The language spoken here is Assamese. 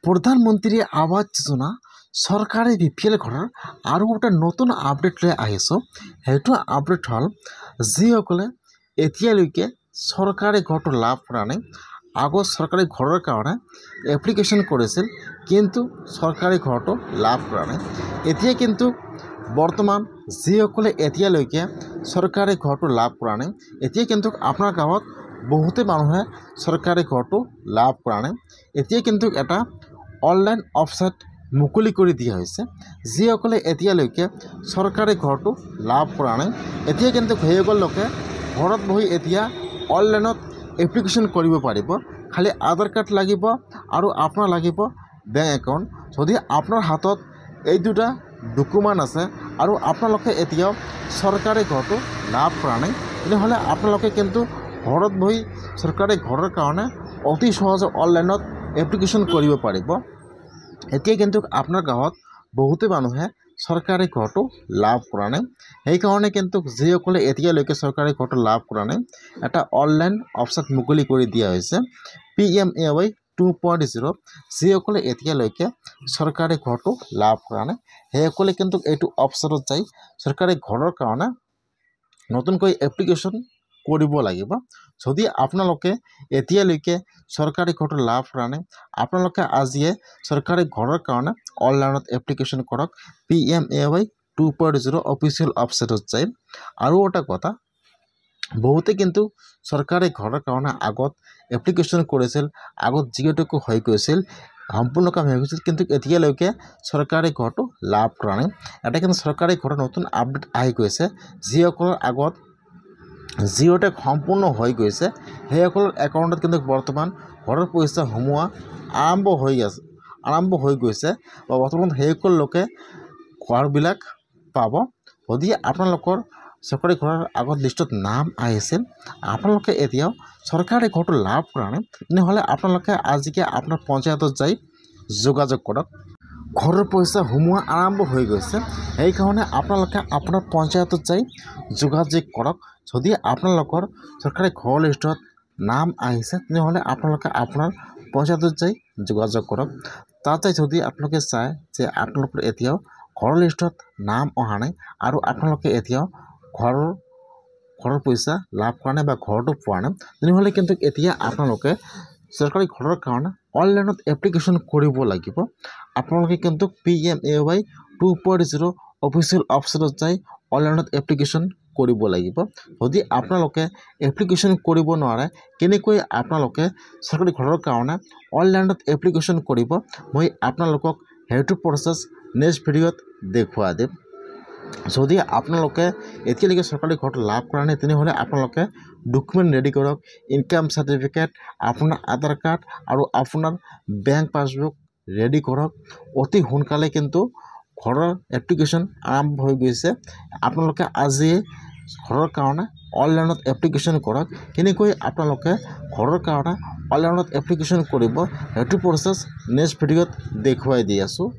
প্ৰধানমন্ত্ৰী আৱাস যোজনা চৰকাৰে বিপিএল ঘৰৰ আৰু এটা নতুন আপডেট লৈ আহিছোঁ। সেইটো আপডেট হ'ল যিসকলে এতিয়ালৈকে চৰকাৰী ঘৰটো লাভ কৰা নাই, আগত চৰকাৰী ঘৰৰ কাৰণে এপ্লিকেশ্যন কৰিছিল কিন্তু চৰকাৰী ঘৰটো লাভ কৰা নাই। এতিয়া কিন্তু বৰ্তমান যিসকলে এতিয়ালৈকে চৰকাৰী ঘৰটো লাভ কৰা নাই, এতিয়া কিন্তু আপোনাৰ গাঁৱত বহুতে মানুহে চৰকাৰী ঘৰটো লাভ কৰা নাই। এতিয়া কিন্তু এটা অনলাইন ৱেবছাইট মুকলি কৰি দিয়া হৈছে। যিসকলে এতিয়ালৈকে চৰকাৰী ঘৰটো লাভ কৰা নাই, এতিয়া কিন্তু সেইসকল লোকে ঘৰত বহি এতিয়া অনলাইনত এপ্লিকেশ্যন কৰিব পাৰিব। খালি আধাৰ কাৰ্ড লাগিব আৰু আপোনাৰ লাগিব বেংক একাউণ্ট। যদি আপোনাৰ হাতত এই দুটা ডকুমেণ্ট আছে আৰু আপোনালোকে এতিয়াও চৰকাৰী ঘৰটো লাভ কৰা নাই, তেনেহ'লে আপোনালোকে কিন্তু ঘৰত বহি চৰকাৰী ঘৰৰ কাৰণে অতি সহজে অনলাইনত এপ্লিকেশ্যন কৰিব পাৰিব। এতিয়া কিন্তু আপোনাৰ গাঁৱত বহুতে মানুহে চৰকাৰী ঘৰটো লাভ কৰা নাই। সেইকাৰণে কিন্তু যিসকলে এতিয়ালৈকে চৰকাৰী ঘৰটো লাভ কৰা নাই, এটা অনলাইন ৱেবছাইট মুকলি কৰি দিয়া হৈছে PMAY 2.0। যিসকলে এতিয়ালৈকে চৰকাৰী ঘৰটো লাভ কৰা নাই, সেইসকলে কিন্তু এইটো ৱেবছাইটত যাই চৰকাৰী ঘৰৰ কাৰণে নতুনকৈ এপ্লিকেশ্যন কৰিব লাগিব। যদি আপোনালোকে এতিয়ালৈকে চৰকাৰী ঘৰটো লাভ কৰা নাই, আপোনালোকে আজিয়ে চৰকাৰী ঘৰৰ কাৰণে অনলাইনত এপ্লিকেশ্যন কৰক PMAY 2.0 অফিচিয়েল ৱেবছাইটত যায়। আৰু এটা কথা, বহুতে কিন্তু চৰকাৰী ঘৰৰ কাৰণে আগত এপ্লিকেশ্যন কৰিছিল, আগত যিহেতুকে হৈ গৈছিল, সম্পূৰ্ণ কাম হৈ গৈছিল, কিন্তু এতিয়ালৈকে চৰকাৰী ঘৰটো লাভ কৰা নাই। এটা কিন্তু চৰকাৰী ঘৰৰ নতুন আপডেট আহি গৈছে। যিসকলৰ আগত জিঅ'টেক সম্পূৰ্ণ হৈ গৈছে, সেইসকলৰ একাউণ্টত কিন্তু বৰ্তমান ঘৰৰ পইচা সোমোৱা আৰম্ভ হৈ গৈছে বা বৰ্তমান সেইসকল লোকে ঘৰবিলাক পাব। যদি আপোনালোকৰ চৰকাৰী ঘৰৰ আগত লিষ্টত নাম আহিছিল, আপোনালোকে এতিয়াও চৰকাৰী ঘৰটো লাভ কৰা নাই, তেনেহ'লে আপোনালোকে আজিকে আপোনাৰ পঞ্চায়তত যাই যোগাযোগ কৰক। ঘৰৰ পইচা সোমোৱা আৰম্ভ হৈ গৈছে, সেইকাৰণে আপোনালোকে আপোনাৰ পঞ্চায়তত যাই যোগাযোগ কৰক। যদি আপোনালোকৰ চৰকাৰী ঘৰৰ লিষ্টত নাম আহিছে, তেনেহ'লে আপোনালোকে আপোনাৰ পঞ্চায়তত যাই যোগাযোগ কৰক। তাতে যদি আপোনালোকে চায় যে আপোনালোকৰ এতিয়াও ঘৰৰ লিষ্টত নাম অহা নাই আৰু আপোনালোকে এতিয়াও ঘৰৰ পইচা লাভ কৰা নাই বা ঘৰটো পোৱা নাই, তেনেহ'লে কিন্তু এতিয়া আপোনালোকে চৰকাৰী ঘৰৰ কাৰণে অনলাইনত এপ্লিকেশ্যন কৰিব লাগিব। আপোনালোকে কিন্তু PMAY 2.0 অফিচিয়েল ৱেবছাইটত যাই অনলাইনত এপ্লিকেশ্যন কৰিব লাগিব। যদি আপোনালোকে এপ্লিকেশ্যন কৰিব নোৱাৰে, কেনেকৈ আপোনালোকে চৰকাৰী ঘৰৰ কাৰণে অনলাইনত এপ্লিকেশ্যন কৰিব, মই আপোনালোকক সেইটো প্ৰচেছ নেক্সট ভিডিঅ'ত দেখুৱাই দিম। যদি আপোনালোকে এতিয়ালৈকে চৰকাৰী ঘৰটো লাভ কৰা নাই, তেনেহ'লে আপোনালোকে ডকুমেণ্ট ৰেডি কৰক, ইনকাম চাৰ্টিফিকেট, আপোনাৰ আধাৰ কাৰ্ড আৰু আপোনাৰ বেংক পাছবুক ৰেডি কৰক। অতি সোনকালে কিন্তু ঘৰৰ এপ্লিকেশ্যন আৰম্ভ হৈ গৈছে। আপোনালোকে আজিয়ে ঘৰৰ কাৰণে অনলাইনত এপ্লিকেশ্যন কৰক। কেনেকৈ আপোনালোকে ঘৰৰ কাৰণে অনলাইনত এপ্লিকেশ্যন কৰিব, সেইটো প্ৰচেছ নেক্সট ভিডিঅ'ত দেখুৱাই দি আছোঁ।